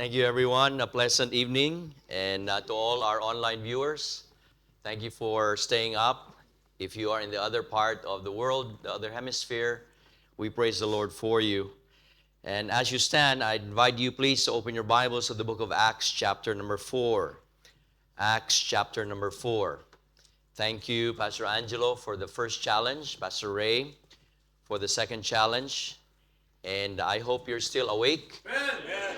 Thank you, everyone. A pleasant evening. And to all our online viewers, thank you for staying up. If you are in the other part of the world, the other hemisphere, we praise the Lord for you. And as you stand, I invite you please to open your Bibles to the book of Acts, chapter number 4. Acts, chapter number 4. Thank you, Pastor Angelo, for the first challenge, Pastor Ray for the second challenge. And I hope you're still awake. Amen.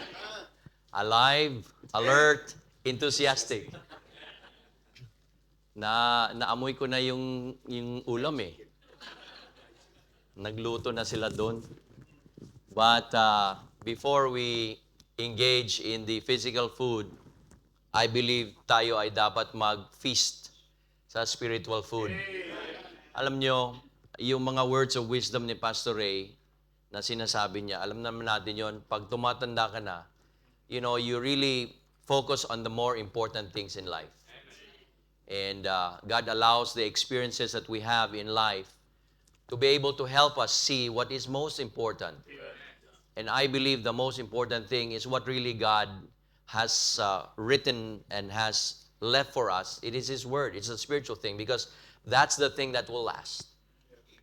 Alive, alert, enthusiastic. Naamoy ko na yung ulam eh. Nagluto na sila doon. But before we engage in the physical food, I believe tayo ay dapat mag-feast sa spiritual food. Alam nyo, yung mga words of wisdom ni Pastor Ray na sinasabi niya, alam naman natin yon, pag tumatanda ka na, you really focus on the more important things in life. And God allows the experiences that we have in life to be able to help us see what is most important. And I believe the most important thing is what really God has written and has left for us. It is His Word. It's a spiritual thing because that's the thing that will last.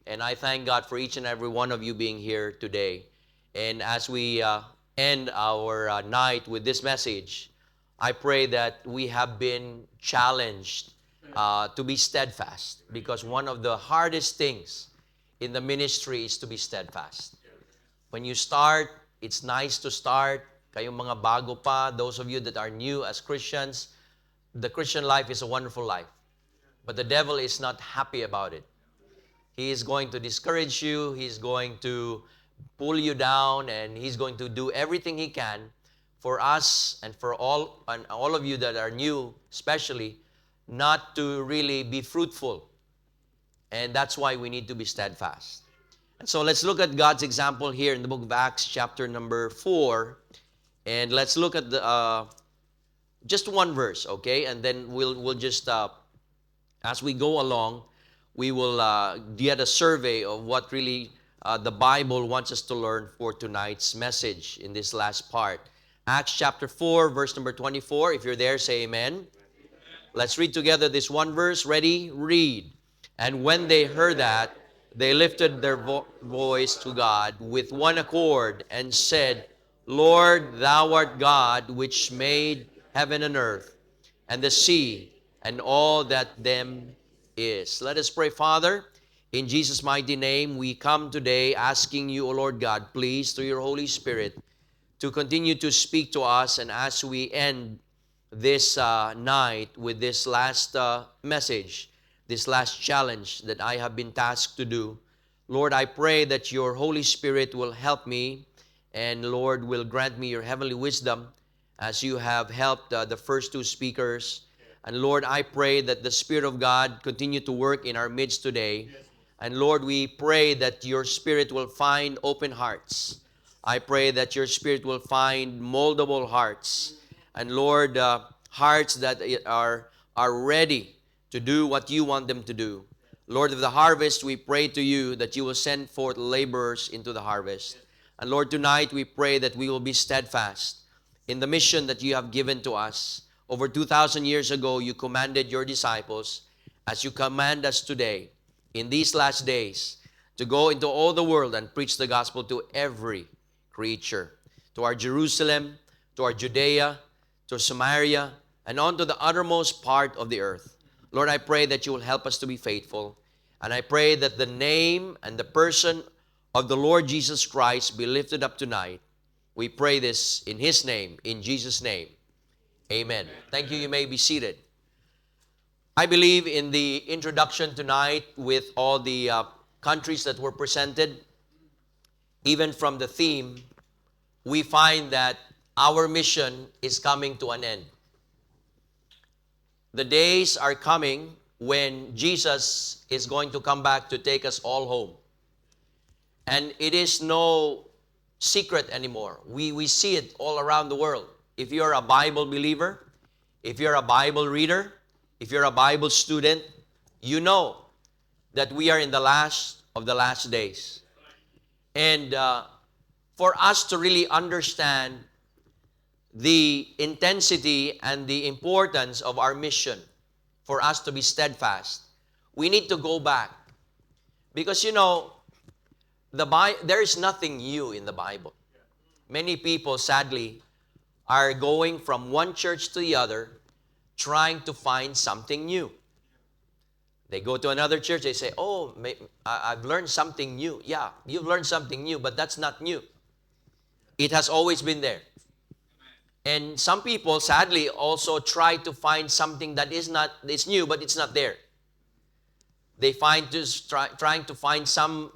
And I thank God for each and every one of you being here today. And as we end our night with this message, I pray that we have been challenged to be steadfast, because one of the hardest things in the ministry is to be steadfast. When you start, it's nice to start. Kayong mga bago pa, those of you that are new as Christians, the Christian life is a wonderful life. But the devil is not happy about it. He is going to discourage you. He's going to pull you down, and he's going to do everything he can for us and for all of you that are new, especially, not to really be fruitful. And that's why we need to be steadfast. And so let's look at God's example here in the book of Acts, chapter number 4. And let's look at the just one verse, okay? And then we'll just, as we go along, we will get a survey of what really the Bible wants us to learn for tonight's message in this last part. Acts chapter 4, verse number 24. If you're there, say amen. Let's read together this one verse. Ready? Read. And when they heard that, they lifted their voice to God with one accord and said, Lord, thou art God, which made heaven and earth, and the sea, and all that them is. Let us pray. Father, in Jesus' mighty name, we come today asking you, O Lord God, please, through your Holy Spirit, to continue to speak to us. And as we end this night with this last message, this last challenge that I have been tasked to do, Lord, I pray that your Holy Spirit will help me, and Lord, will grant me your heavenly wisdom as you have helped the first two speakers. And Lord, I pray that the Spirit of God continue to work in our midst today. And Lord, we pray that your Spirit will find open hearts. I pray that your Spirit will find moldable hearts. And Lord, hearts that are ready to do what you want them to do. Lord of the harvest, we pray to you that you will send forth laborers into the harvest. And Lord, tonight we pray that we will be steadfast in the mission that you have given to us. Over 2,000 years ago, you commanded your disciples, as you command us today, in these last days, to go into all the world and preach the gospel to every creature, to our Jerusalem, to our Judea, to Samaria, and on to the uttermost part of the earth. Lord, I pray that you will help us to be faithful. And I pray that the name and the person of the Lord Jesus Christ be lifted up tonight. We pray this in His name, in Jesus' name. Amen. Thank you. You may be seated. I believe in the introduction tonight with all the countries that were presented, even from the theme, we find that our mission is coming to an end. The days are coming when Jesus is going to come back to take us all home. And it is no secret anymore. We see it all around the world. If you're a Bible believer, if you're a Bible reader, if you're a Bible student, you know that we are in the last of the last days. And for us to really understand the intensity and the importance of our mission for us to be steadfast, we need to go back. Because, there is nothing new in the Bible. Many people, sadly, are going from one church to the other, trying to find something new. They go to another church, they say, oh, I've learned something new. Yeah, you've learned something new, but that's not new. It has always been there. And some people, sadly, also try to find something that is new, but it's not there. They trying to find some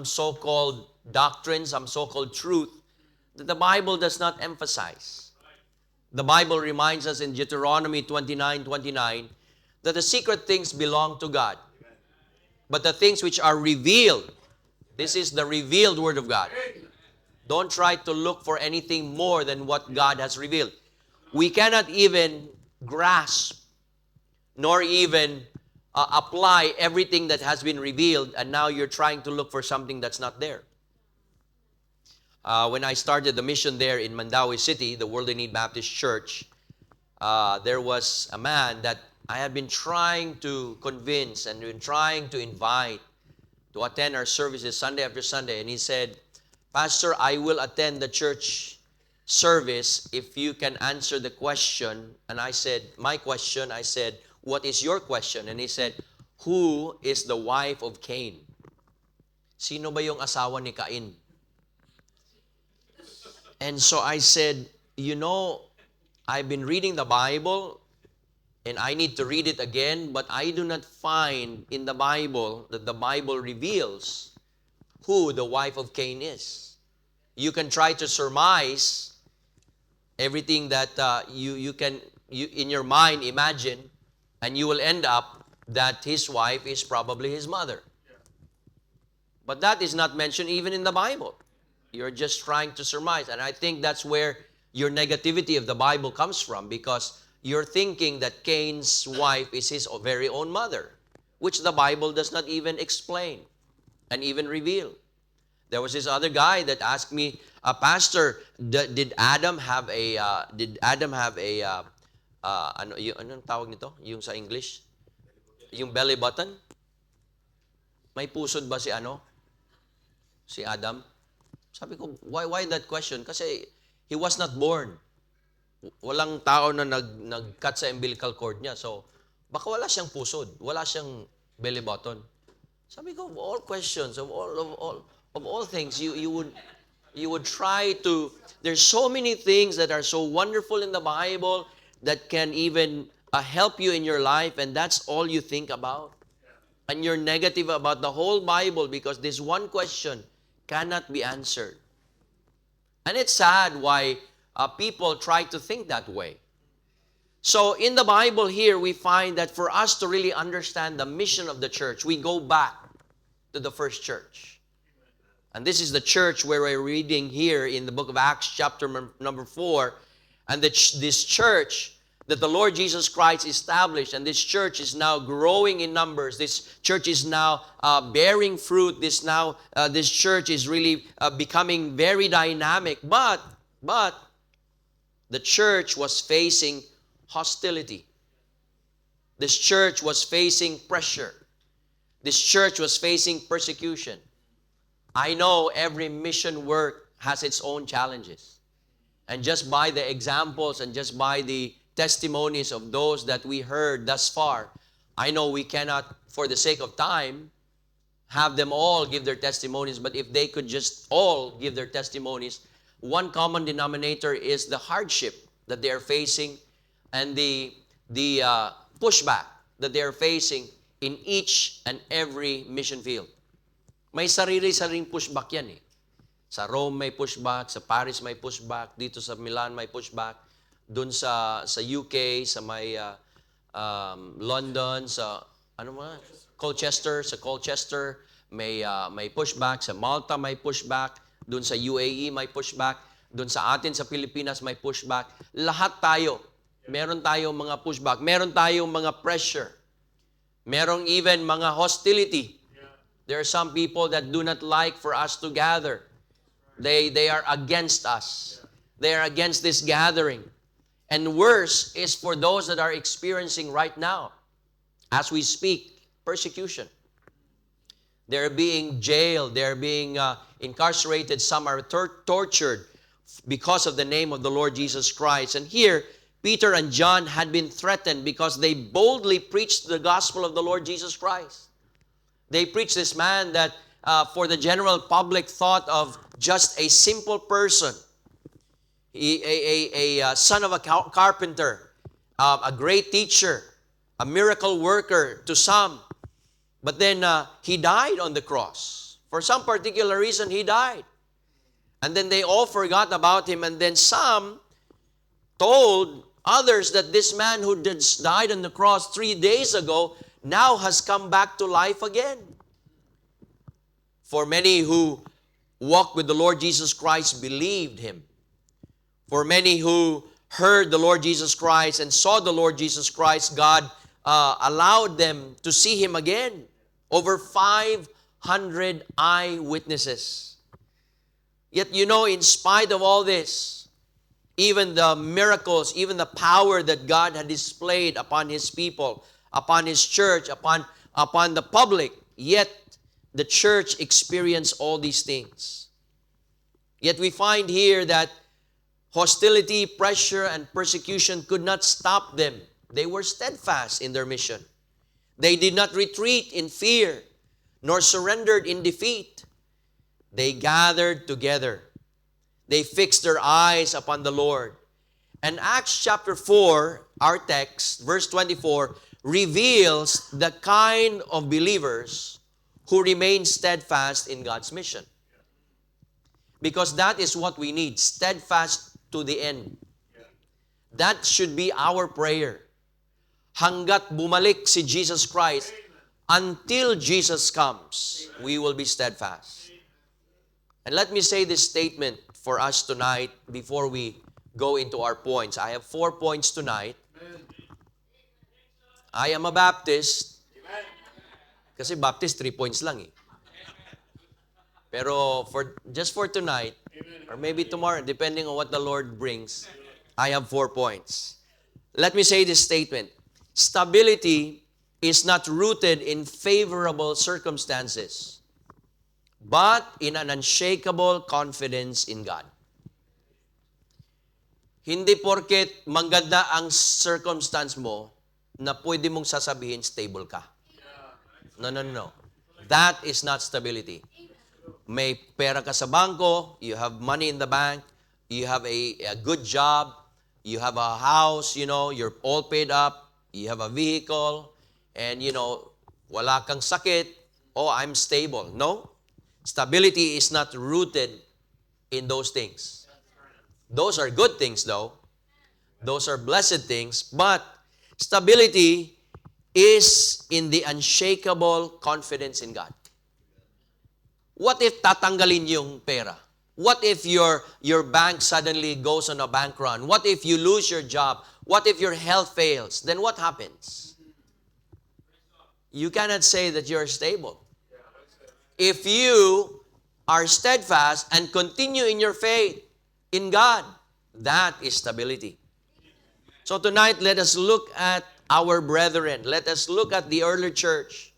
so-called doctrine, some so-called truth that the Bible does not emphasize. The Bible reminds us in Deuteronomy 29:29 that the secret things belong to God. But the things which are revealed, this is the revealed Word of God. Don't try to look for anything more than what God has revealed. We cannot even grasp nor even apply everything that has been revealed, and now you're trying to look for something that's not there. When I started the mission there in Mandaue City, the World in Need Baptist Church, there was a man that I had been trying to convince and been trying to invite to attend our services Sunday after Sunday. And he said, Pastor, I will attend the church service if you can answer the question. And I said, my question, I said, what is your question? And he said, who is the wife of Cain? Sino ba yung asawa ni Cain? And so I said, I've been reading the Bible and I need to read it again, but I do not find in the Bible that the Bible reveals who the wife of Cain is. You can try to surmise everything that you can in your mind imagine, and you will end up that his wife is probably his mother. But that is not mentioned even in the Bible. You're just trying to surmise. And I think that's where your negativity of the Bible comes from, because you're thinking that Cain's wife is his very own mother, which the Bible does not even explain and even reveal. There was this other guy that asked me, Pastor, did Adam have a anong tawag nito? Yung sa English? Yung belly button? May pusod ba si Si Adam? Sabi ko, why that question? Kasi he was not born. Walang tao na nag-cut sa umbilical cord niya. So, baka wala siyang pusod. Wala siyang belly button. Sabi ko, of all questions, of all things, you would try to, there's so many things that are so wonderful in the Bible that can even help you in your life, and that's all you think about. And you're negative about the whole Bible because this one question cannot be answered. And it's sad why people try to think that way. So in the Bible here, we find that for us to really understand the mission of the church, we go back to the first church. And this is the church where we're reading here in the book of Acts chapter number 4. And this church that the Lord Jesus Christ established, and this church is now growing in numbers. This church is now bearing fruit. This church is really becoming very dynamic. But the church was facing hostility. This church was facing pressure. This church was facing persecution. I know every mission work has its own challenges. And just by the examples and just by the testimonies of those that we heard thus far, I know we cannot, for the sake of time, have them all give their testimonies. But if they could just all give their testimonies, one common denominator is the hardship that they are facing and the pushback that they are facing in each and every mission field. May sarili-saring pushback yan eh. Sa Rome may pushback, sa Paris may pushback, dito sa Milan may pushback, dun sa UK, sa may London, sa Colchester, may pushback, sa Malta may pushback, dun sa UAE may pushback, dun sa atin sa Pilipinas may pushback. Lahat tayo, meron tayong mga pushback, meron tayong mga pressure, merong even mga hostility. There are some people that do not like for us to gather. They are against us. They are against this gathering. And worse is for those that are experiencing right now, as we speak, persecution. They're being jailed. They're being incarcerated. Some are tortured because of the name of the Lord Jesus Christ. And here, Peter and John had been threatened because they boldly preached the gospel of the Lord Jesus Christ. They preached this man that for the general public thought of just a simple person, a son of a carpenter, a great teacher, a miracle worker to some. But then he died on the cross. For some particular reason, he died. And then they all forgot about him. And then some told others that this man who died on the cross 3 days ago now has come back to life again. For many who walked with the Lord Jesus Christ believed him. For many who heard the Lord Jesus Christ and saw the Lord Jesus Christ, God allowed them to see him again. Over 500 eyewitnesses. Yet, you know, in spite of all this, even the miracles, even the power that God had displayed upon his people, upon his church, upon the public, yet the church experienced all these things. Yet we find here that hostility, pressure, and persecution could not stop them. They were steadfast in their mission. They did not retreat in fear, nor surrendered in defeat. They gathered together. They fixed their eyes upon the Lord. And Acts chapter 4, our text, verse 24, reveals the kind of believers who remain steadfast in God's mission. Because that is what we need, steadfast to the end. That should be our prayer. Hanggat bumalik si Jesus Christ, until Jesus comes, we will be steadfast. And let me say this statement for us tonight before we go into our points. I have 4 points tonight. I am a Baptist. Kasi Baptist, 3 points lang eh. Pero just for tonight, or maybe tomorrow, depending on what the Lord brings, I have 4 points. Let me say this statement. Stability is not rooted in favorable circumstances, but in an unshakable confidence in God. Hindi porket maganda ang circumstance mo na pwede mong sasabihin stable ka. No. That is not stability. May pera ka sa bangko, you have money in the bank, you have a good job, you have a house, you're all paid up, you have a vehicle, and wala kang sakit, I'm stable. No. Stability is not rooted in those things. Those are good things though. Those are blessed things. But stability is in the unshakable confidence in God. What if tatanggalin yung pera? What if your bank suddenly goes on a bank run? What if you lose your job? What if your health fails? Then what happens? You cannot say that you're stable. If you are steadfast and continue in your faith in God, that is stability. So tonight, let us look at our brethren. Let us look at the early church.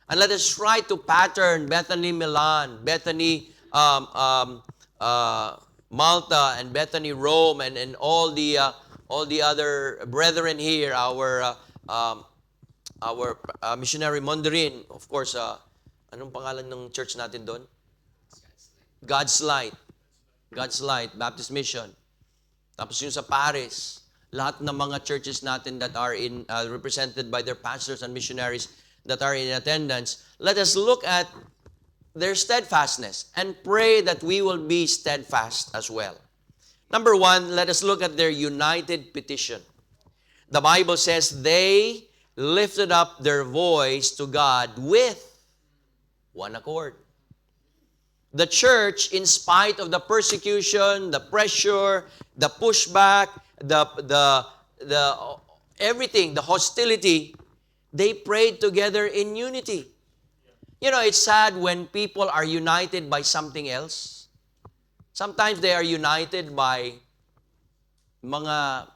And let us try to pattern Bethany Milan, Bethany Malta, and Bethany Rome, and all the other brethren here, our missionary Mandarin, of course, anong pangalan ng church natin doon? God's Light, Baptist Mission. Tapos yung sa Paris, lahat ng mga churches natin that are represented by their pastors and missionaries that are in attendance, let us look at their steadfastness and pray that we will be steadfast as well. Number 1, let us look at their united petition. The Bible says they lifted up their voice to God with one accord. The church, in spite of the persecution, the pressure, the pushback, the everything, the hostility, they prayed together in unity. It's sad when people are united by something else. Sometimes they are united by mga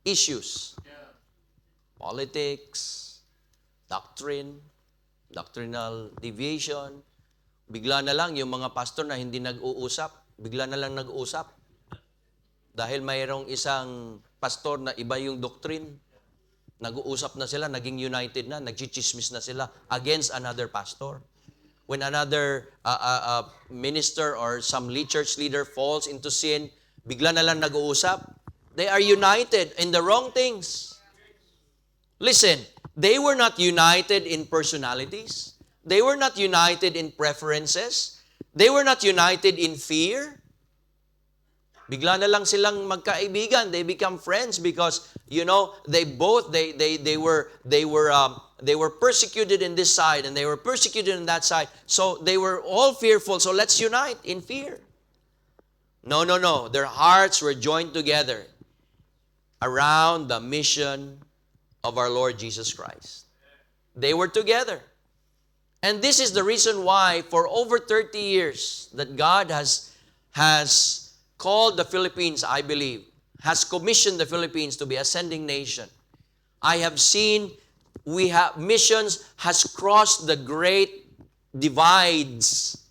issues. Politics, doctrine, doctrinal deviation. Bigla na lang yung mga pastor na hindi nag-uusap, bigla na lang nag-uusap. Dahil mayroong isang pastor na iba yung doctrine, nag-uusap na sila, naging united na, nagchichismis na sila against another pastor. When another minister or some church leader falls into sin, bigla na lang nag-uusap. They are united in the wrong things. Listen, they were not united in personalities. They were not united in preferences. They were not united in fear. Bigla na lang silang magkaibigan. They become friends because, they were persecuted in this side and they were persecuted in that side. So they were all fearful. So let's unite in fear. No. Their hearts were joined together around the mission of our Lord Jesus Christ. They were together. And this is the reason why for over 30 years that God has called the Philippines, I believe, has commissioned the Philippines to be a sending nation. I have seen missions has crossed the great divides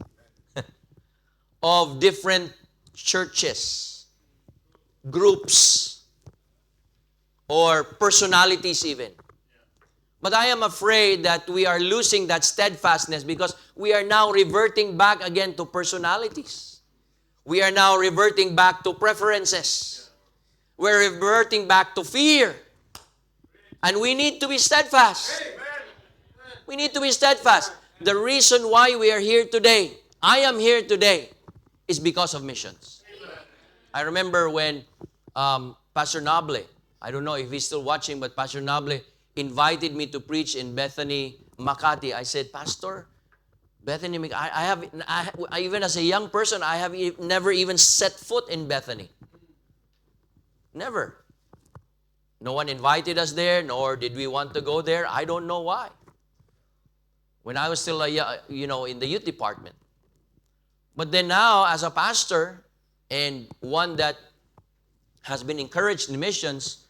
of different churches, groups, or personalities even. But I am afraid that we are losing that steadfastness because we are now reverting back again to personalities. We are now reverting back to preferences. We're reverting back to fear. And we need to be steadfast. We need to be steadfast. The reason why we are here today, I am here today, is because of missions. I remember when Pastor Noble, I don't know if he's still watching, but Pastor Noble invited me to preach in Bethany, Makati. I said, Pastor, Bethany, I even as a young person, I have never even set foot in Bethany. Never. No one invited us there, nor did we want to go there. I don't know why. When I was still, in the youth department. But then now, as a pastor, and one that has been encouraged in missions,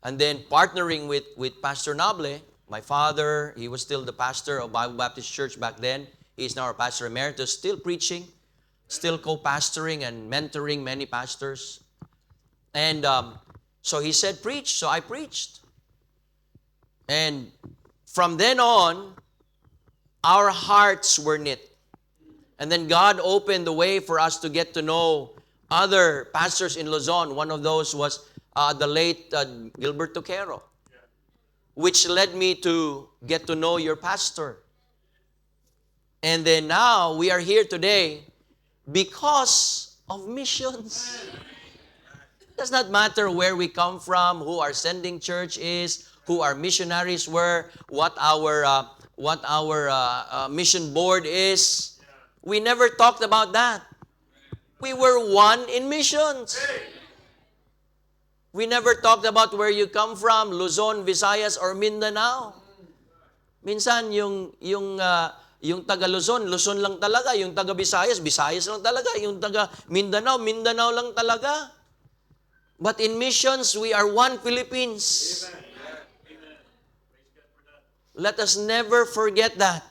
and then partnering with Pastor Noble, my father, he was still the pastor of Bible Baptist Church back then. He is now our pastor emeritus, still preaching, still co-pastoring and mentoring many pastors. And so he said, preach. So I preached. And from then on, our hearts were knit. And then God opened the way for us to get to know other pastors in Luzon. One of those was the late Gilbert Toquero, which led me to get to know your pastor. And then now we are here today because of missions. It does not matter where we come from, who our sending church is, who our missionaries were, what our mission board is. We never talked about that. We were one in missions. We never talked about where you come from, Luzon, Visayas, or Mindanao. Minsan yung taga Luzon, Luzon lang talaga. Yung taga Visayas, Visayas lang talaga. Yung taga Mindanao, Mindanao lang talaga. But in missions, we are one Philippines. Amen. Let us never forget that.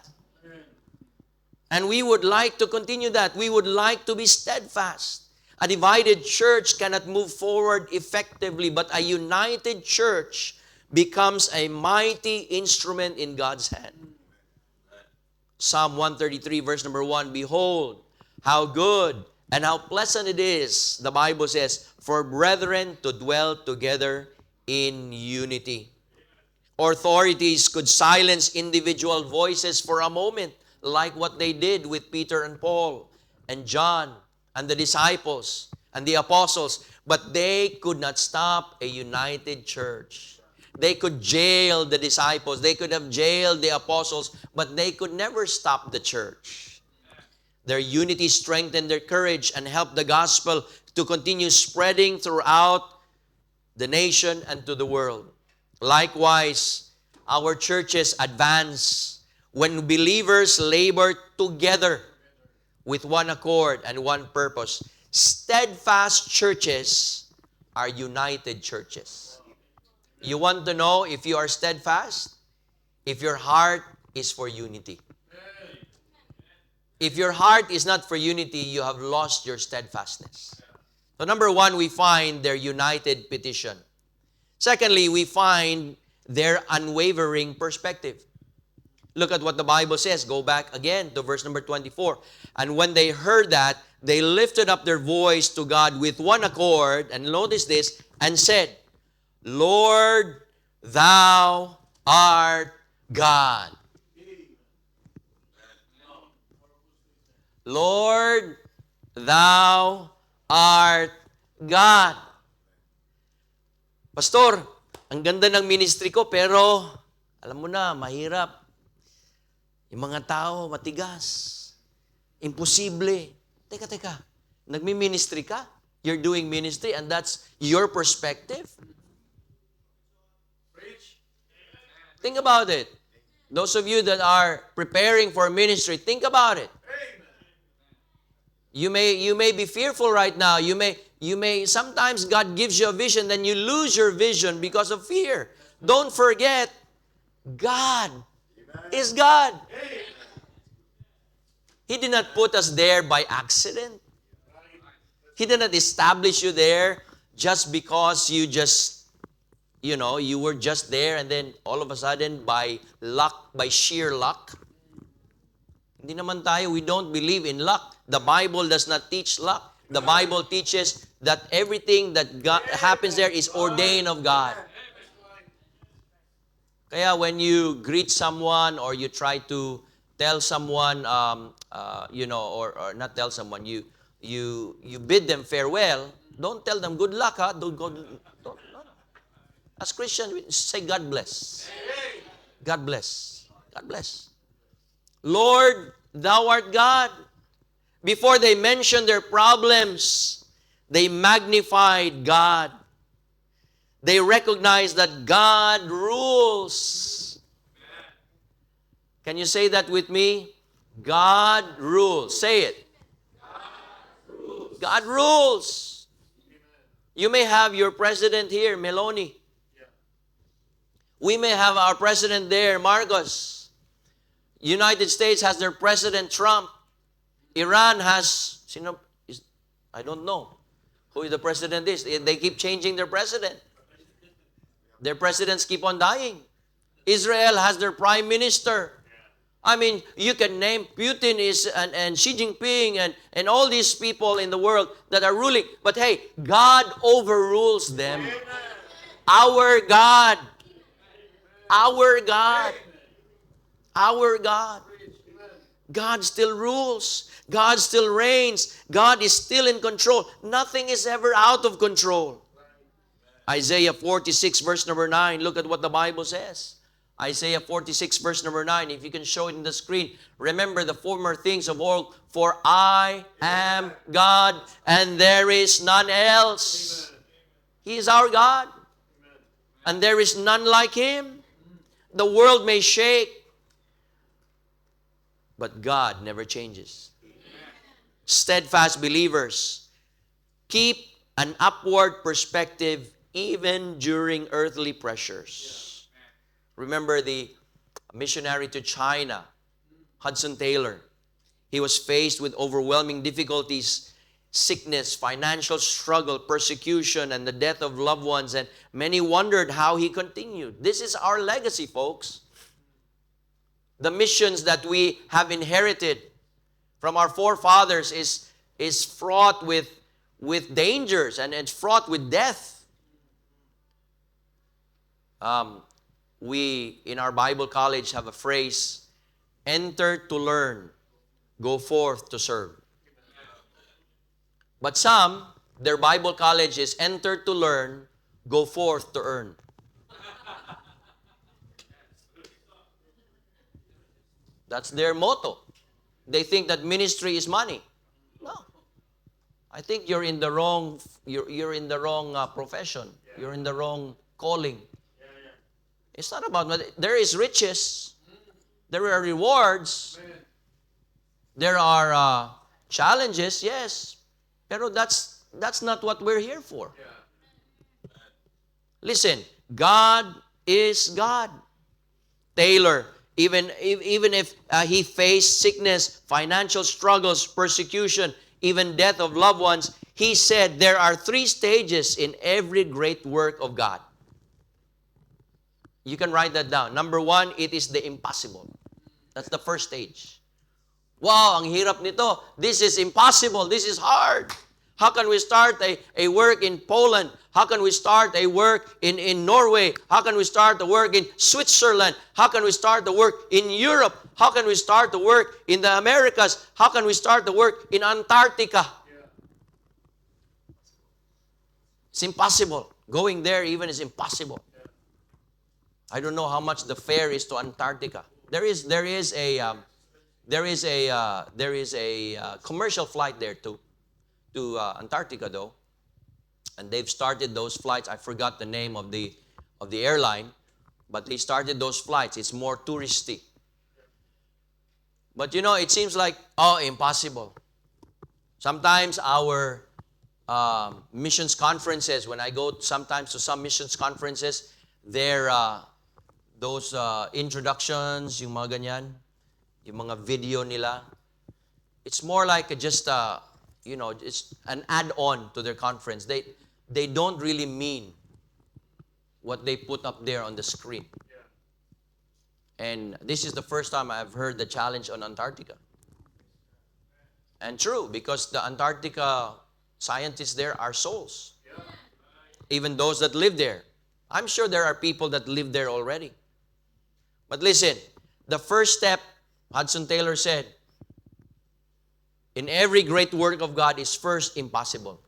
And we would like to continue that. We would like to be steadfast. A divided church cannot move forward effectively, but a united church becomes a mighty instrument in God's hand. Psalm 133, verse number 1, behold, how good and how pleasant it is, the Bible says, for brethren to dwell together in unity. Authorities could silence individual voices for a moment, like what they did with Peter and Paul and John and the disciples and the apostles, but they could not stop a united church. They could jail the disciples. They could have jailed the apostles, but they could never stop the church. Their unity strengthened their courage and helped the gospel to continue spreading throughout the nation and to the world. Likewise, our churches advance when believers labor together with one accord and one purpose. Steadfast churches are united churches. You want to know if you are steadfast? If your heart is for unity. If your heart is not for unity, you have lost your steadfastness. So number one, we find their united petition. Secondly, we find their unwavering perspective. Look at what the Bible says. Go back again to verse number 24. And when they heard that, they lifted up their voice to God with one accord, and notice this, and said, Lord, thou art God. Lord, thou art God. Pastor, ang ganda ng ministry ko, pero alam mo na, mahirap. Yung mga tao, matigas. Imposible. Teka. Nagmi-ministry ka? You're doing ministry and that's your perspective? Think about it. Those of you that are preparing for ministry, think about it. You may be fearful right now. You may sometimes God gives you a vision, then you lose your vision because of fear. Don't forget, God is God. He did not put us there by accident. He did not establish you there just because you were just there and then all of a sudden by luck, by sheer luck. Hindi naman tayo, we don't believe in luck. The Bible does not teach luck. The Bible teaches that everything that happens there is ordained of God. Kaya when you greet someone or you try to tell someone, or not tell someone, you bid them farewell, don't tell them good luck, ha? Don't. As Christians, we say God bless. God bless. God bless. Lord, thou art God. Before they mentioned their problems, they magnified God. They recognized that God rules. Can you say that with me? God rules. Say it. God rules. You may have your president here, Meloni. We may have our president there, Marcos. United States has their president, Trump. Iran has, I don't know who the president is. They keep changing their president. Their presidents keep on dying. Israel has their prime minister. I mean, you can name Putin and Xi Jinping and all these people in the world that are ruling. But hey, God overrules them. Our God. Our God. Our God. God still rules. God still reigns. God is still in control. Nothing is ever out of control. Isaiah 46 verse number 9. Look at what the Bible says. Isaiah 46 verse number 9. If you can show it in the screen. Remember the former things of old. For I am God and there is none else. He is our God. And there is none like Him. The world may shake, but God never changes. Steadfast believers keep an upward perspective even during earthly pressures. Remember the missionary to China, Hudson Taylor. He was faced with overwhelming difficulties, sickness, financial struggle, persecution, and the death of loved ones, and many wondered how he continued. This is our legacy, folks. The missions that we have inherited from our forefathers is fraught with dangers and it's fraught with death. We, in our Bible college, have a phrase, enter to learn, go forth to serve. But some, their Bible college is enter to learn, go forth to earn. That's their motto. They think that ministry is money. No. I think you're in the wrong profession. You're in the wrong calling. It's not about money. There is riches. There are rewards. There are challenges, yes. Pero that's not what we're here for. Listen, God is God. Taylor, even if he faced sickness, financial struggles, persecution, even death of loved ones, he said there are 3 stages in every great work of God. You can write that down. Number 1, it is the impossible. That's the first stage. Wow, ang hirap nito. This is impossible. This is hard. How can we start a work in Poland? How can we start a work in Norway? How can we start the work in Switzerland? How can we start the work in Europe? How can we start the work in the Americas? How can we start the work in Antarctica? It's impossible. Going there even is impossible. I don't know how much the fare is to Antarctica. There is a commercial flight there to Antarctica though, and they've started those flights. I forgot the name of the airline, but they started those flights. It's more touristy. But it seems like impossible. Sometimes our missions conferences, when I go sometimes to some missions conferences, they're those introductions, yung mga ganyan, yung mga video nila. It's more like just it's an add-on to their conference. They don't really mean what they put up there on the screen. And this is the first time I've heard the challenge on Antarctica. And true, because the Antarctica scientists there are souls. Even those that live there. I'm sure there are people that live there already. But listen, the first step, Hudson Taylor said, in every great work of God is first impossible.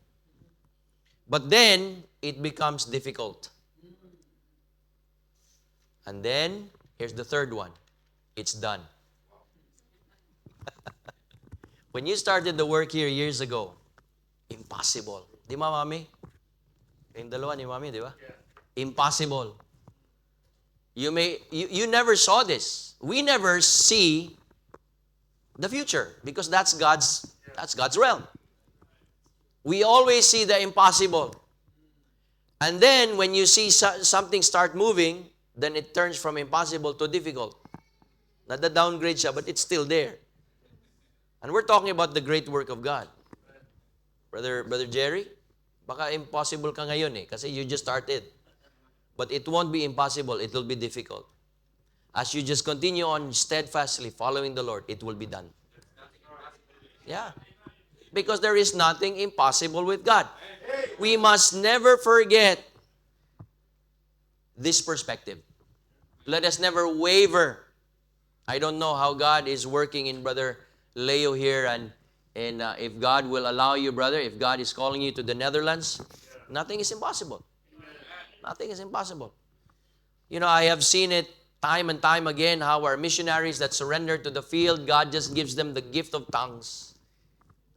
But then, it becomes difficult. And then, here's the third one. It's done. When you started the work here years ago, impossible. Di ba, Mami? Kayong dalawa ni Mami, di ba? Yeah. Impossible. You never saw this. We never see the future because that's God's realm. We always see the impossible. And then when you see something start moving, then it turns from impossible to difficult. Not the downgrade siya, but it's still there. And we're talking about the great work of God. Brother Jerry, baka impossible ka ngayon kasi you just started. But it won't be impossible, it will be difficult. As you just continue on steadfastly following the Lord, it will be done. Yeah. Because there is nothing impossible with God. We must never forget this perspective. Let us never waver. I don't know how God is working in Brother Leo here, and if God will allow you, brother, if God is calling you to the Netherlands, nothing is impossible. Nothing is impossible. I have seen it time and time again, how our missionaries that surrender to the field, God just gives them the gift of tongues.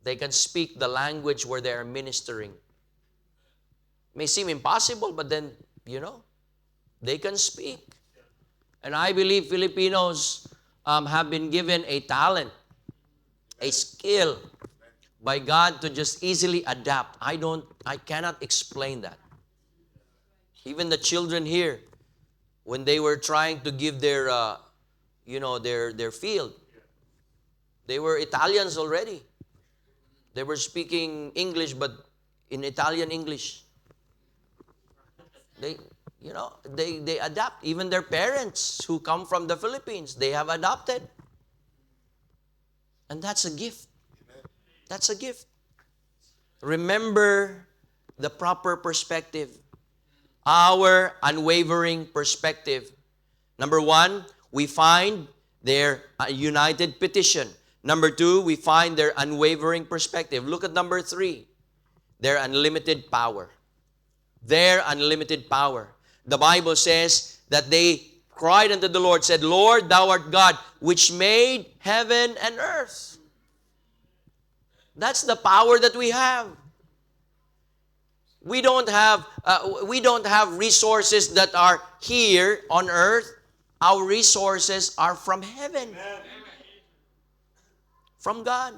They can speak the language where they are ministering. It may seem impossible, but then, they can speak. And I believe Filipinos have been given a talent, a skill by God to just easily adapt. I cannot explain that. Even the children here, when they were trying to give their field, they were Italians already. They were speaking English, but in Italian English. They adapt. Even their parents who come from the Philippines, they have adopted. And that's a gift. That's a gift. Remember the proper perspective. Our unwavering perspective. Number 1, we find their united petition. Number 2, we find their unwavering perspective. Look at number 3, their unlimited power. Their unlimited power. The Bible says that they cried unto the Lord, said, Lord, thou art God, which made heaven and earth. That's the power that we have. We don't have resources that are here on earth. Our resources are from heaven. From God.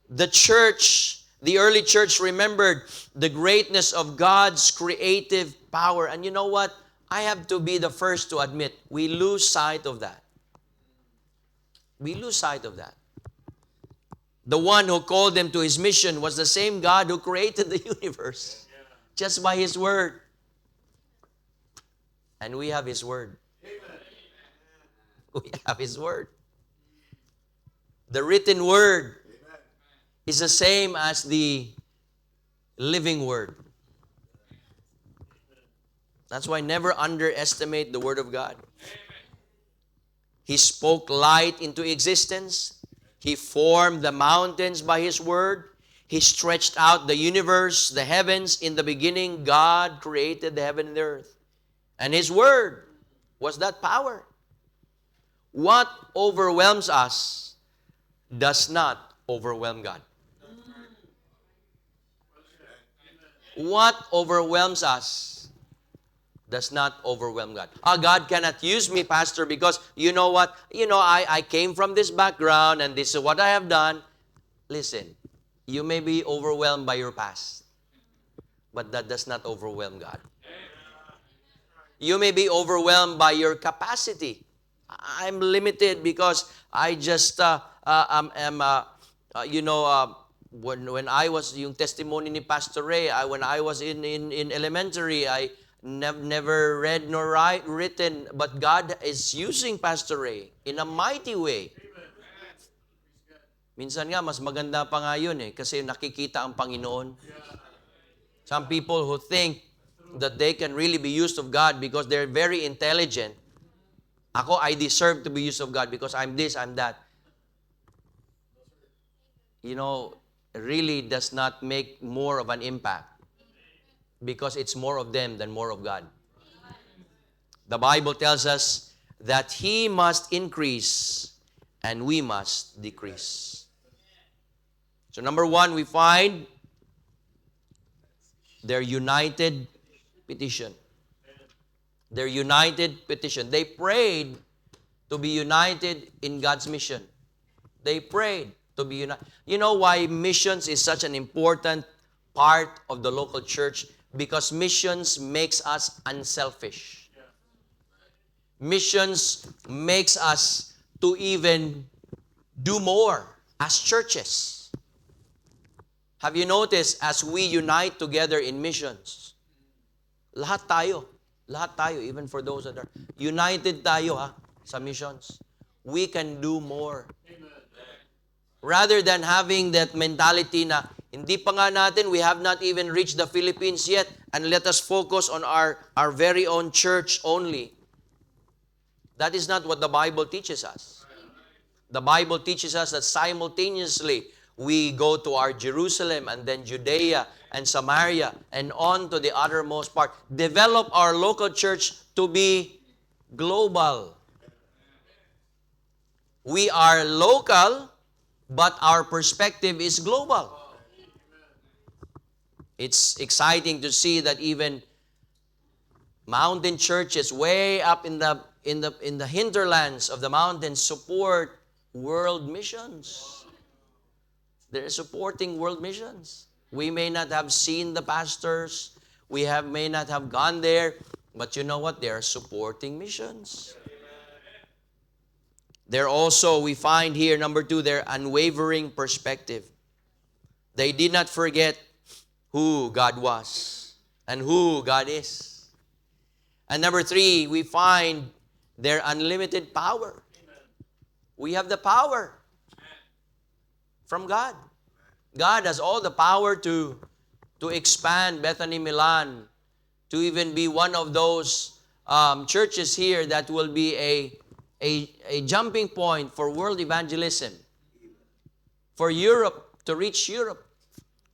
The church The early church remembered the greatness of God's creative power. And you know what? I have to be the first to admit, we lose sight of that. We lose sight of that. The one who called them to His mission was the same God who created the universe just by His Word. And we have His Word. We have His Word. The written Word is the same as the living Word. That's why never underestimate the Word of God. He spoke light into existence. He formed the mountains by His Word. He stretched out the universe, the heavens. In the beginning, God created the heaven and the earth. And His Word was that power. What overwhelms us does not overwhelm God. What overwhelms us does not overwhelm God. God cannot use me, Pastor, because you know what? I came from this background and this is what I have done. Listen, you may be overwhelmed by your past, but that does not overwhelm God. You may be overwhelmed by your capacity. I'm limited because I just when I was yung testimony ni Pastor Ray, when I was in elementary, I never read nor written, but God is using Pastor Ray in a mighty way. Minsan nga, mas maganda pa nga yun kasi nakikita ang Panginoon. Some people who think that they can really be used of God because they're very intelligent. Ako, I deserve to be used of God because I'm this, I'm that. Really does not make more of an impact because it's more of them than more of God. The Bible tells us that He must increase and we must decrease. So number one, we find their united petition. Their united petition. They prayed to be united in God's mission. They prayed to be united. You know why missions is such an important part of the local church? Because missions makes us unselfish. Missions makes us to even do more as churches. Have you noticed as we unite together in missions, lahat tayo, even for those that are united tayo sa missions, we can do more. Rather than having that mentality na hindi pa nga natin, we have not even reached the Philippines yet, and let us focus on our very own church only. That is not what the Bible teaches us. The Bible teaches us that simultaneously, we go to our Jerusalem and then Judea and Samaria and on to the uttermost part. Develop our local church to be global. We are local, but our perspective is global. It's exciting to see that even mountain churches way up in the hinterlands of the mountains support world missions. They're supporting world missions. We may not have seen the pastors. We may not have gone there. But you know what? They are supporting missions. They're also, we find here, number two, their unwavering perspective. They did not forget who God was and who God is. And number three, we find their unlimited power. We have the power from God. God has all the power to expand Bethany Milan, to even be one of those churches here that will be a jumping point for world evangelism, for Europe, to reach Europe.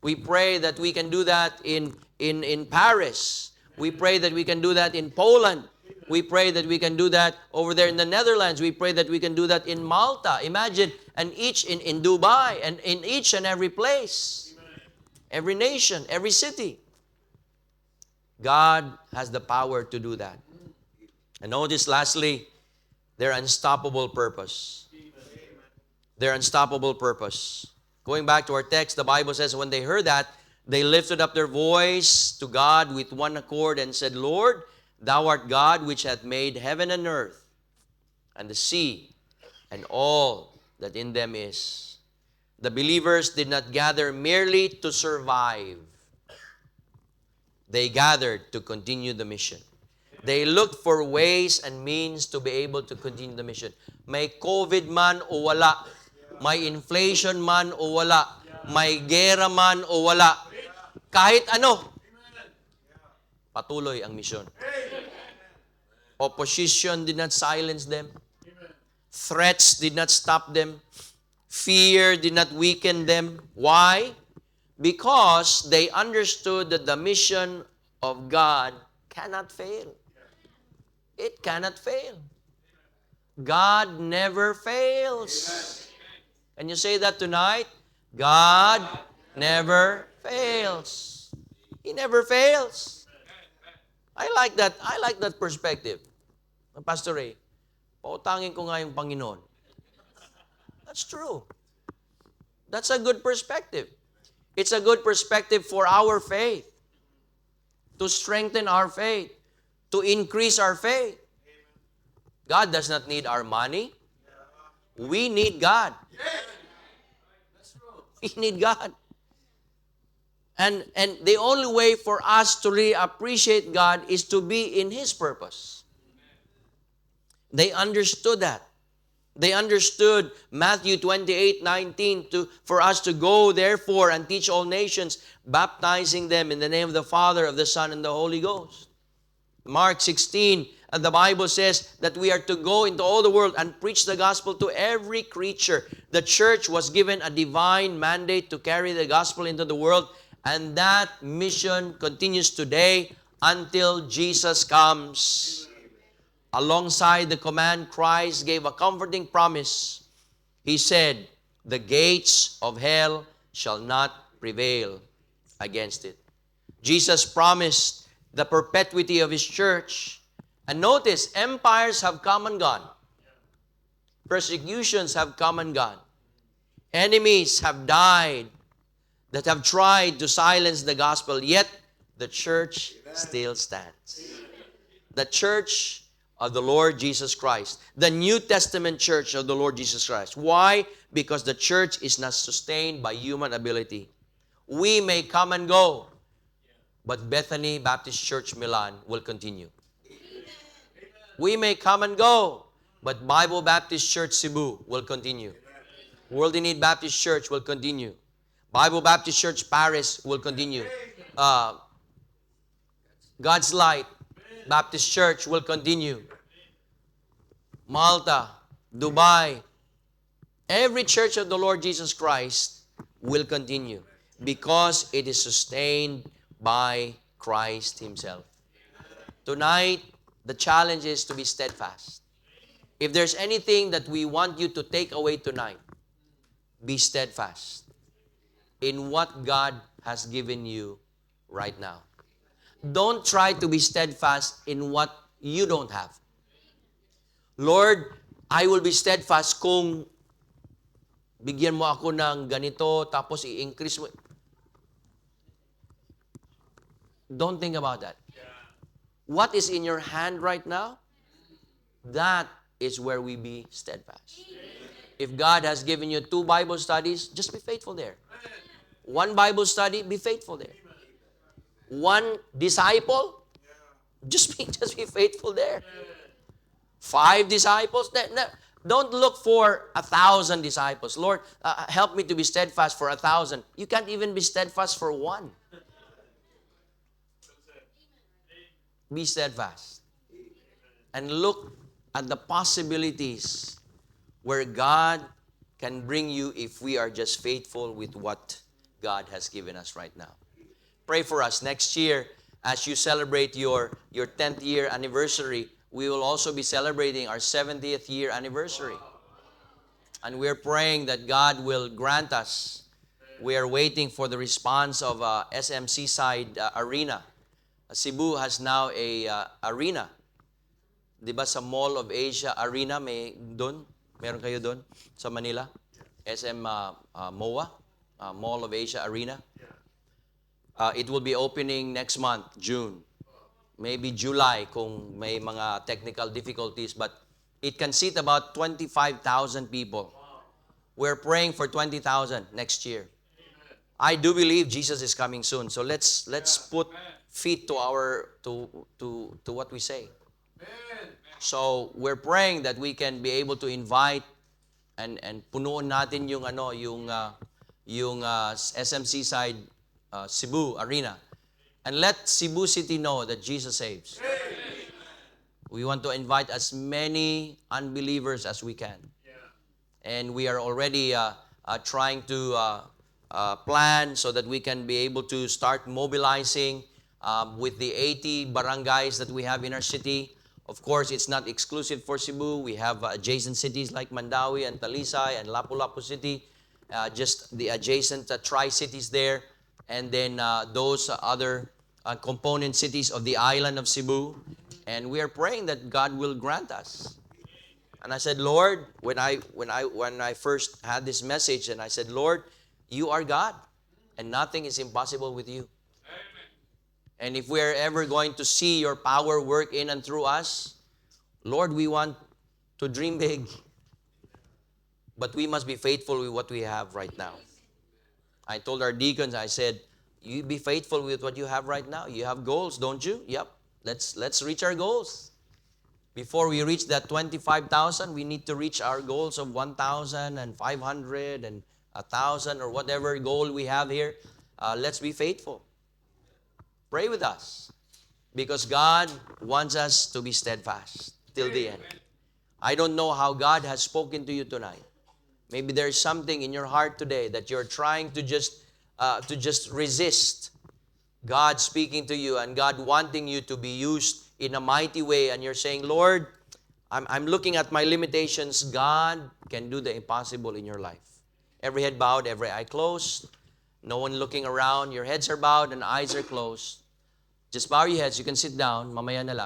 We pray that we can do that in Paris. We pray that we can do that in Poland. We pray that we can do that over there in the Netherlands. We pray that we can do that in Malta. Imagine, and each in Dubai, and in each and every place, every nation, every city. God has the power to do that. And notice lastly, their unstoppable purpose. Their unstoppable purpose. Going back to our text, the Bible says, when they heard that, they lifted up their voice to God with one accord and said, Lord, thou art God which hath made heaven and earth, and the sea, and all that in them is. The believers did not gather merely to survive. They gathered to continue the mission. They looked for ways and means to be able to continue the mission. May COVID man o wala, may inflation man o wala, may gera man o wala, kahit ano, patuloy ang misyon. Opposition did not silence them. Threats did not stop them. Fear did not weaken them. Why? Because they understood that the mission of God cannot fail. It cannot fail. God never fails. Can you say that tonight? God never fails. He never fails. I like that perspective. Pastor Ray, pautangin ko nga yung Panginoon. That's true. That's a good perspective. It's a good perspective for our faith. To strengthen our faith. To increase our faith. God does not need our money. We need God. We need God. And the only way for us to really appreciate God is to be in His purpose. They understood that. They understood Matthew 28:19 for us to go therefore and teach all nations, baptizing them in the name of the Father, of the Son, and the Holy Ghost. Mark 16, and the Bible says that we are to go into all the world and preach the gospel to every creature. The church was given a divine mandate to carry the gospel into the world, and that mission continues today until Jesus comes. Alongside the command, Christ gave a comforting promise. He said, the gates of hell shall not prevail against it. Jesus promised the perpetuity of His church. And notice, empires have come and gone. Persecutions have come and gone. Enemies have died that have tried to silence the gospel, yet the church still stands. The church of the Lord Jesus Christ. The New Testament church of the Lord Jesus Christ. Why? Because the church is not sustained by human ability. We may come and go, but Bethany Baptist Church Milan will continue. We may come and go, but Bible Baptist Church Cebu will continue. World in Need Baptist Church will continue. Bible Baptist Church Paris will continue. God's Light Baptist Church will continue. Malta, Dubai, every church of the Lord Jesus Christ will continue because it is sustained by Christ Himself. Tonight, the challenge is to be steadfast. If there's anything that we want you to take away tonight, be steadfast in what God has given you right now. Don't try to be steadfast in what you don't have. Lord, I will be steadfast kung bigyan mo ako ng ganito, tapos i-increase mo. Don't think about that. What is in your hand right now, that is where we be steadfast. If God has given you 2 Bible studies, just be faithful there. 1 Bible study, be faithful there. 1 disciple, just be faithful there. 5 disciples, don't look for 1,000 disciples. Lord, help me to be steadfast for 1,000. You can't even be steadfast for 1. Be steadfast. And look at the possibilities where God can bring you if we are just faithful with what God has given us right now. Pray for us next year as you celebrate your 10th year anniversary. We will also be celebrating our 70th year anniversary. And we're praying that God will grant us. We are waiting for the response of SM Seaside Arena. Cebu has now a arena. Di ba sa Mall of Asia Arena, may doon? Meron kayo doon sa Manila? SM MOA? Mall of Asia Arena. It will be opening next month, June. Maybe July kung may mga technical difficulties, but it can seat about 25,000 people. We're praying for 20,000 next year. I do believe Jesus is coming soon. So let's put feet to our to what we say. So we're praying that we can be able to invite and punuan natin yung SMC side Cebu Arena, and let Cebu City know that Jesus saves. We want to invite as many unbelievers as we can. And we are already trying to plan so that we can be able to start mobilizing with the 80 barangays that we have in our city. Of course, it's not exclusive for Cebu. We have adjacent cities like Mandawi and Talisay and Lapu-Lapu City, just the adjacent tri-cities there, and then those other component cities of the island of Cebu. And we are praying that God will grant us. And I said, Lord, when I first had this message, and I said, Lord, you are God, and nothing is impossible with you. And if we are ever going to see your power work in and through us, Lord, we want to dream big. But we must be faithful with what we have right now. I told our deacons, I said, you be faithful with what you have right now. You have goals, don't you? Yep. Let's reach our goals. Before we reach that 25,000, we need to reach our goals of 1,500 and 1,000 or whatever goal we have here. Let's be faithful. Pray with us, because God wants us to be steadfast till the end. I don't know how God has spoken to you tonight. Maybe there is something in your heart today that you're trying to just resist God speaking to you and God wanting you to be used in a mighty way, and you're saying, Lord, I'm looking at my limitations. God can do the impossible in your life. Every head bowed, every eye closed. No one looking around. Your heads are bowed and eyes are closed. Just bow your heads. You can sit down. Mamaya na lang.